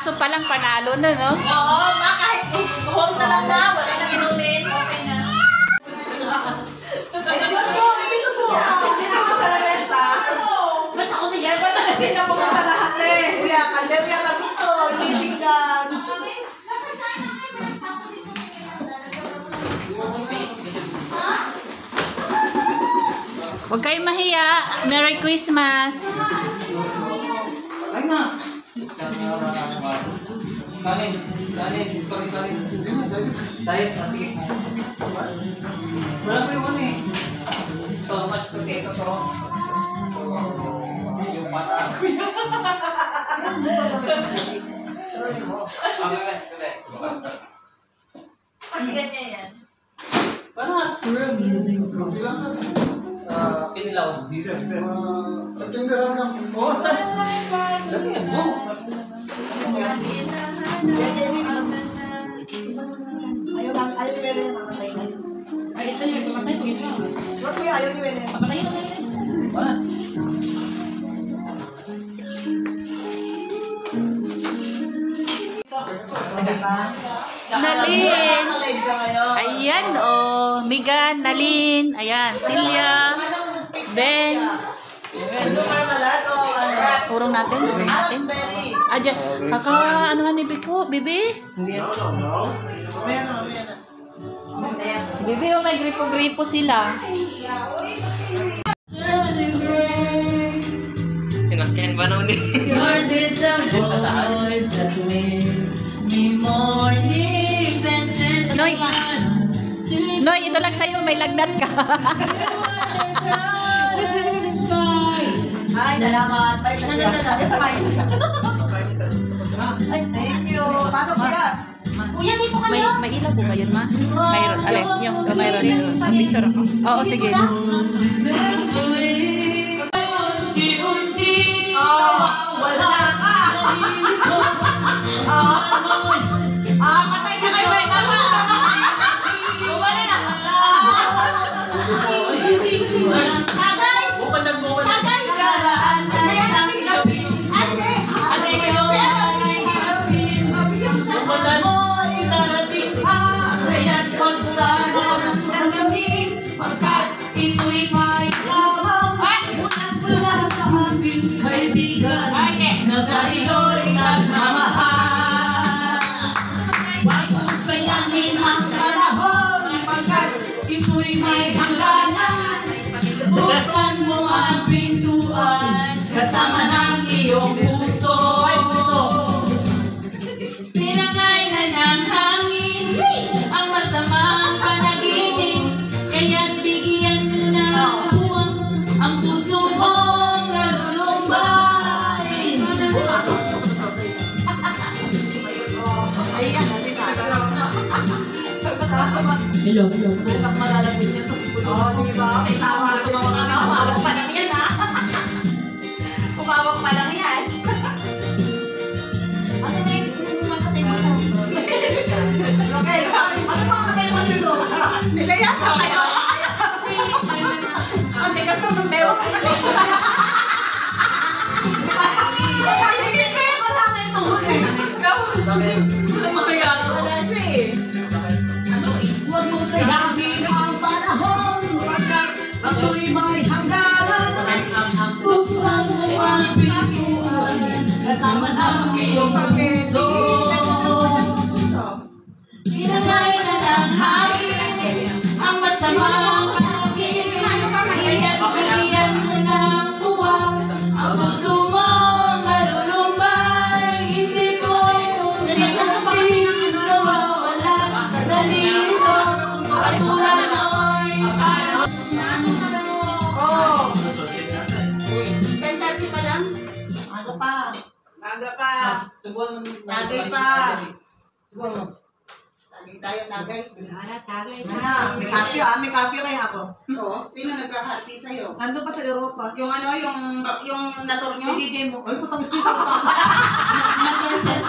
baso pa lang panalo na, no? Oo, kahit home na lang na, wala na inumin, okay na. Dito po. Dito po sa lamesa. Ba't ako siya? Ba't kasi na pumunta lahat eh? Kuya ka gusto. Ibigyan. Huwag kayong mahiya. Merry Christmas! Ay na! Kanin. Diet na, sige. Wala ko yung ano eh. Ito, mas kasi ito to. Yung mata ko yan. Pati ganyan yan. Parang pinilaw. Oh, lagyan mo. Ayaw ni Bele yung mamatay na. Ay, ito yung tumatay ko ito. Ba't kuya ayaw ni Bele? Papatayin na tayo. Wala. Nalin! Ayan, oh. Megan, Nalin. Ayan, Silya. Ben. Urong natin. Ayan. Kaka-anuhan ni Biko, Bibi? Bibi, oh, may gripo-gripo sila. Sinakyan ba naman eh? Yours is the voice that makes me mornings and sends Noy, Noy, ito lang sa'yo. May lagnat ka. Ay, salamat. It's fine. Ay, thank you. Pasok kuya. Kuya, di po kayo. May ilaw po ba yun, ma? Mayroon. Alin, yung mayroon. Sa picture ako. Oo, sige. Wala ka. Patay na kayo. Bumali na. Tagay. Tagay. Nasa iyo'y nagmamahal. Huwag mong sayangin ang panahon, pagkat ito'y may hangganan. Buksan mo ang pintuan, kasama ng iyong puso. Ay, puso! Tinangay na ng hangin ang masamang panaginip, kaya't bigyan mo ng buwang ang puso mong nalulumbay. Hello. Isak malalapit niya to. Oo, di ba? Kumawak pa lang yan, ha? Kumawak pa lang yan. Asa na yung masatay mo to? Okay, ano pa masatay mo dito? Nilayasa kayo. Ang tigas to ng bewa. Masama yung tuhod eh. Wala siya eh. Huwag mong sayangin ang panahon, pagkat ako'y may hangganan. Buksan mo ang pintuan, kasama ng iyong puso. Tinangay na ng hangin ang masamang panaginip, kaya't bigyan mo ng buwan ang puso mong malulumbay. Isip mo'y hindi nawawala, dali. Naga pa. Nagay pa. Tagay tayo, nagay. May kapyo may kapyo kaya ako. Oo. Sino nagka-harpy sa'yo? Nandun pa sa Europa. Yung ano, yung nator nyo? Si DJ mo. Ay, putang ito.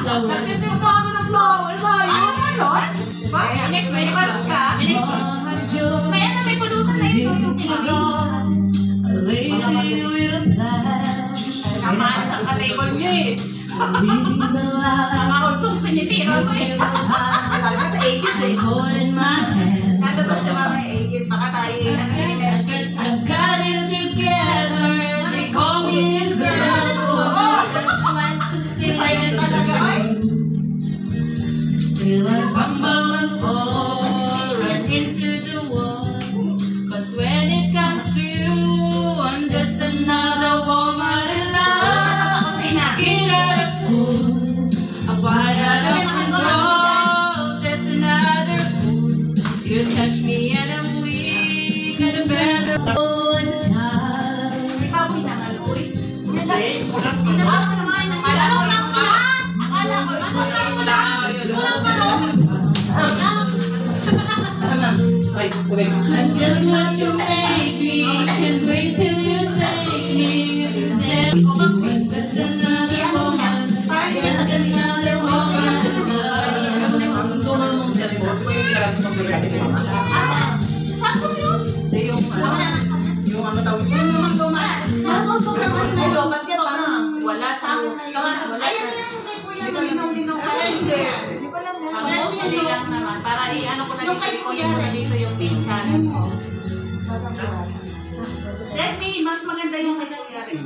Nagsisimso ako ng flowers. Ano mo yun? Ba? Next, may paras ka? May ano, may pulutan na ito. Naman, ang ka-table nyo eh. Tama Sinisira mo eh. Sabi ka sa 80s eh. Holding my hand. Nado ba siya mga 80s? Baka tayo I've got it together. They call me a girl. To see it. Still I fumble and fall right into the wall. 'Cause when it comes to you, I'm just another woman in love. Get out of school, I fly out of control. Just another fool. You touch me and I'm weak and a better. Oh, the child. I'm just what you made me. Can't wait till you take me. Just another woman. Just another woman. Yung ano tawag yun? Yung lumat. Ay, lumat yan parang. Wala sa wala Ayan sa na yung kay Kuya malinaw-linaw pa rin. Hindi ko alam yan. Hindi lang naman. Para i-ano ko na Yung kay dito ko Kuya yung rin. dito yung main channel ko. Redmi, mas maganda yung kay Kuya rin.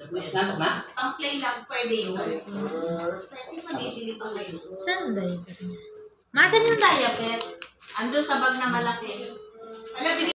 Nantok na? Pang play lang, pwede yun. Pwede sa bibili pa kayo. Saan ang diaper niya? Masan yung diaper? Ando sa bag na malaki. Alam, bili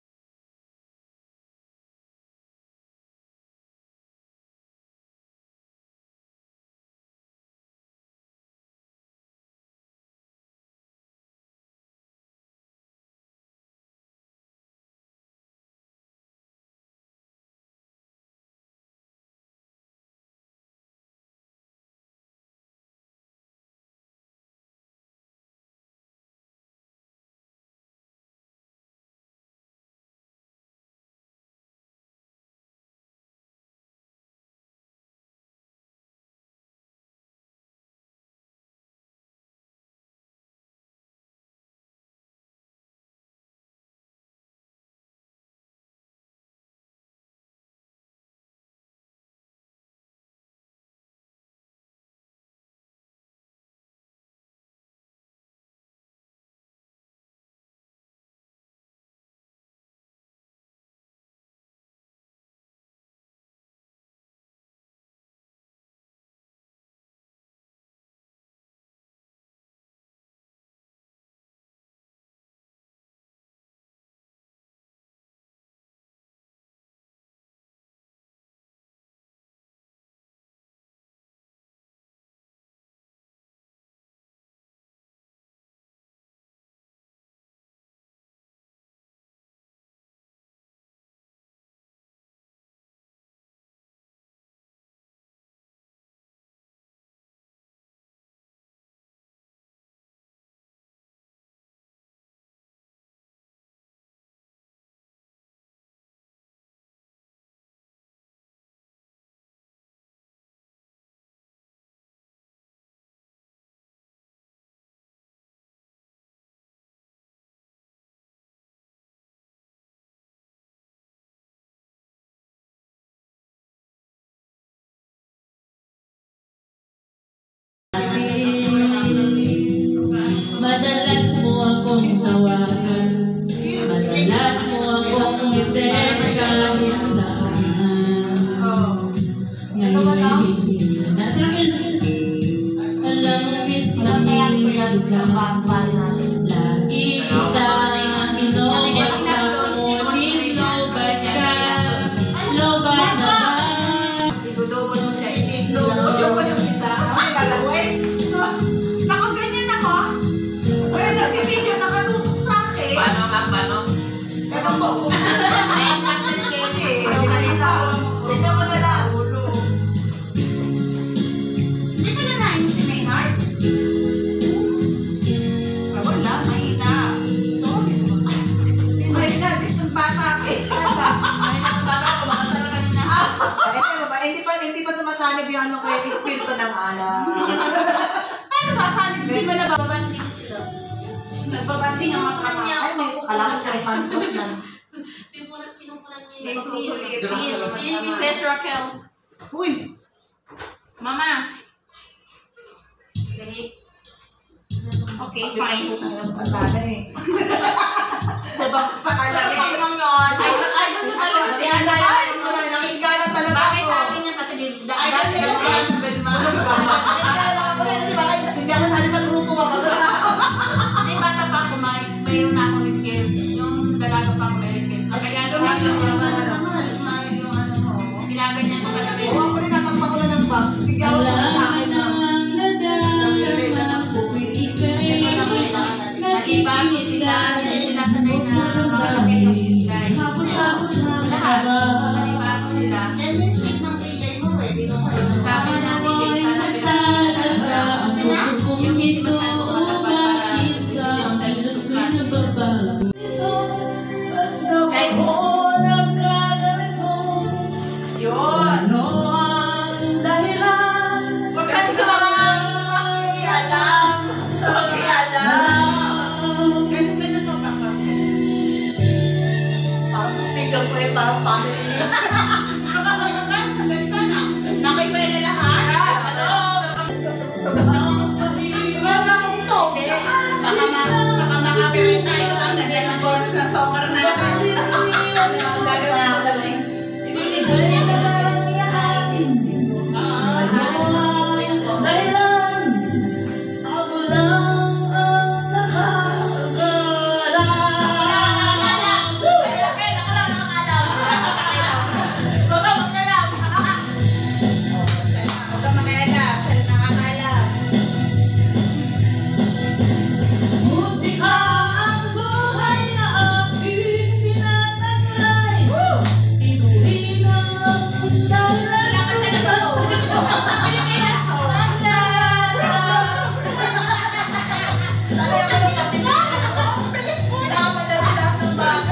Madalas mo akong tawagan. Madalas mo akong i-text kahit saan. Ngayon hindi na. Alam mo, miss na miss ka. Lagi kita inobat na ngunit lobat ka. Lobat na ba? Ibudobo mo siya. I-slow motion ko yung isa. nakaganyan ako. Wala nag-video, nakatutok sa akin. Paano nga? Paano? Ganun ba? Ayun lang na si Kenny eh. Pinakita ko. Tignan mo na lang. Hindi pa na nain si Maynard? Wala, mahina. Mahina, ditong bata ko eh. Hindi pa sumasanib yung ano kaya espiritu ng ala. Paano sasanib? Hindi mo na ba? Babanting sila. Nagbabanting ang mga niya ay, may ako. kalakot siya rin pantok na. Pinumpulan niya May yung susulit. Sis Raquel. Uy! Mama. Kahit Okay, fine. Ang bagay eh. Dibox pa talaga eh. Pang yun. Ay, gusto talaga si Ana. Nakikala talaga Bagay ako. sa akin yan kasi Ay, dati kasi kasi nakikala ako na hindi ako sali sa grupo ba? hindi bata pa ako, mayroon na ako wrinkles. Yung dalaga pa ako may wrinkles. Kaya ginaganyan ko talaga Oo, yun. ako rin natakpa ko lang ng box. Bigyan ako ng sa akin na. Nag-iba ko sila, sinasanay na makalagay yung kilay. Lahat, nag-iba ko sila. Yan yung shape ng kilay mo eh. Di mo kayo. Sabi na ni Jay, sana pinag-alaga yung ito, bakit ka halos pinababa? Kahit Yun. huwag ka naman makialam. Ganun to, Papa. Parang bigyan ko eh, parang family niya. Sagal ka na. Nakaiba na lahat. Baka makapirin tayo ang ganda ng boses na soccer natin. Huwag kang makialam. Siya na nakakaalam. Musika ang buhay na aking tinataglay. Tinuloy na ang dahilan. Pinapadali lahat ng bagay.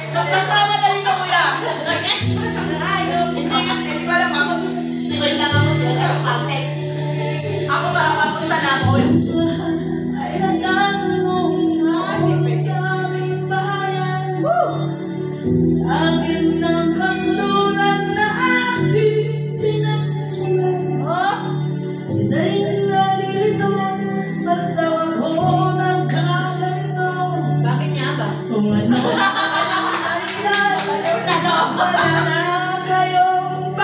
Nagtamadali ka, kuya. Hindi ko alam ako. Sikoy lang ako sa context. Ako parang papunta na ako. Ay nagtatanong ako sa aming bayan. Sa akin ng kanluran na aking pinagmulan. Sila'y nalilito, ba't daw ako nagkaganito? Bakit niya ba? Kung ano ang dahilan, wala na kayong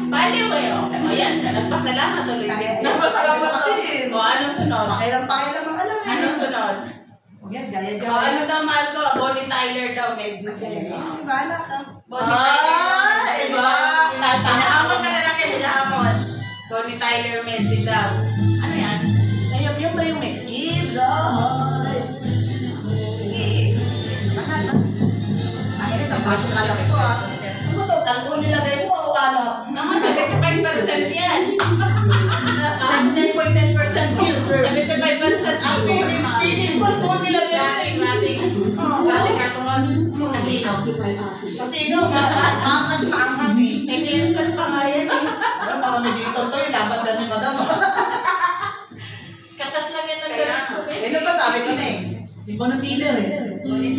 Baliw eh, oh. Ayan, nagpasalamat tuloy. Nagpasalamat kasi. O, ano sunod? Pakilang ang alam eh. Ano sunod? Yan, O, gaya-gaya. ano daw, mahal ko? Bonnie Tyler daw, med. Bahala ka. Bonnie Tyler. Kasi di ba, Inaamon na lalaki, inaamon. Bonnie Tyler med din daw. Ano yan? Ayun ba yung med? Give the heart. Ay, sa baso ka lang ito, ah. Ano to? Kalbo nilagay mo o ano? Naman, 75% yan. 9.10% filter. 75% ang Feeling ko po nila yan. Grabe cartoon. Casino. Casino, maangas maangat eh. May cleanser pa nga yan eh. Parang parang may dito to, laban na ng madam. Katas lang yan ng Kaya, ganito. ano ba sabi ko na eh? Di ba na dealer eh? Bonnie